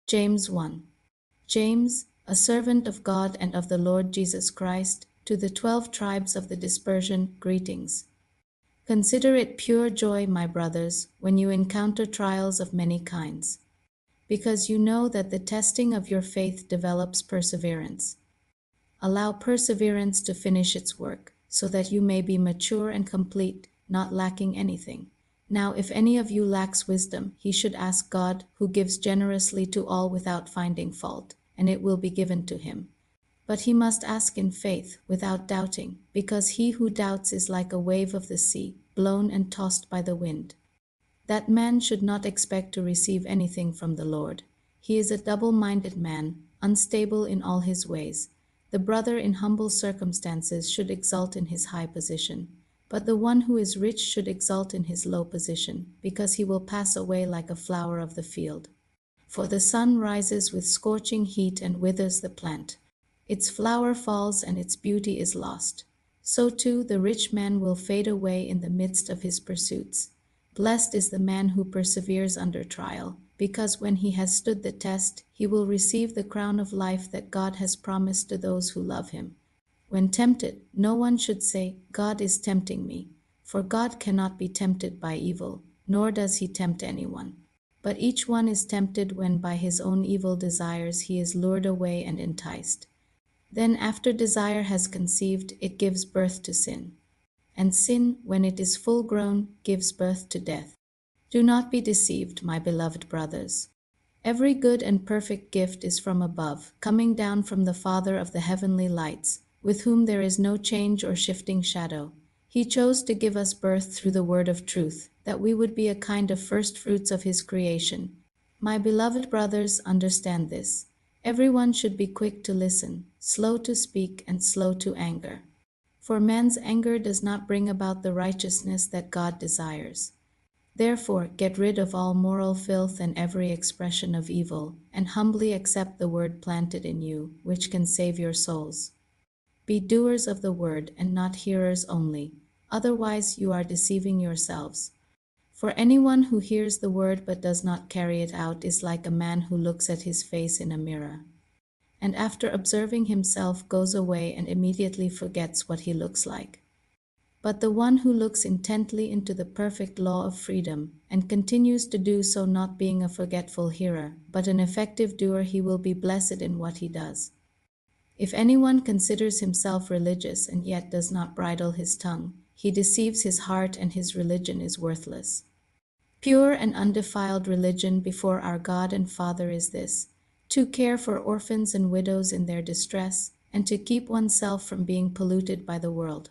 James 1. James, a servant of God and of the Lord Jesus Christ, to the 12 tribes of the dispersion, greetings. Consider it pure joy, my brothers, when you encounter trials of many kinds, because you know that the testing of your faith develops perseverance. Allow perseverance to finish its work, so that you may be mature and complete, not lacking anything. Now, if any of you lacks wisdom, he should ask God, who gives generously to all without finding fault, and it will be given to him. But he must ask in faith, without doubting, because he who doubts is like a wave of the sea, blown and tossed by the wind. That man should not expect to receive anything from the Lord. He is a double-minded man, unstable in all his ways. The brother in humble circumstances should exult in his high position, but the one who is rich should exult in his low position, because he will pass away like a flower of the field. For the sun rises with scorching heat and withers the plant. Its flower falls and its beauty is lost. So too the rich man will fade away in the midst of his pursuits. Blessed is the man who perseveres under trial, because when he has stood the test, he will receive the crown of life that God has promised to those who love him. When tempted, no one should say, God is tempting me, for God cannot be tempted by evil, nor does he tempt anyone. But each one is tempted when by his own evil desires he is lured away and enticed. Then after desire has conceived, it gives birth to sin. And sin, when it is full grown, gives birth to death. Do not be deceived, my beloved brothers. Every good and perfect gift is from above, coming down from the Father of the heavenly lights, with whom there is no change or shifting shadow. He chose to give us birth through the word of truth, that we would be a kind of first fruits of his creation. My beloved brothers, understand this. Everyone should be quick to listen, slow to speak, and slow to anger. For man's anger does not bring about the righteousness that God desires. Therefore, get rid of all moral filth and every expression of evil, and humbly accept the word planted in you, which can save your souls. Be doers of the word and not hearers only, otherwise you are deceiving yourselves. For anyone who hears the word but does not carry it out is like a man who looks at his face in a mirror, and after observing himself goes away and immediately forgets what he looks like. But the one who looks intently into the perfect law of freedom, and continues to do so, not being a forgetful hearer, but an effective doer, he will be blessed in what he does. If anyone considers himself religious and yet does not bridle his tongue, he deceives his heart and his religion is worthless. Pure and undefiled religion before our God and Father is this: to care for orphans and widows in their distress, and to keep oneself from being polluted by the world.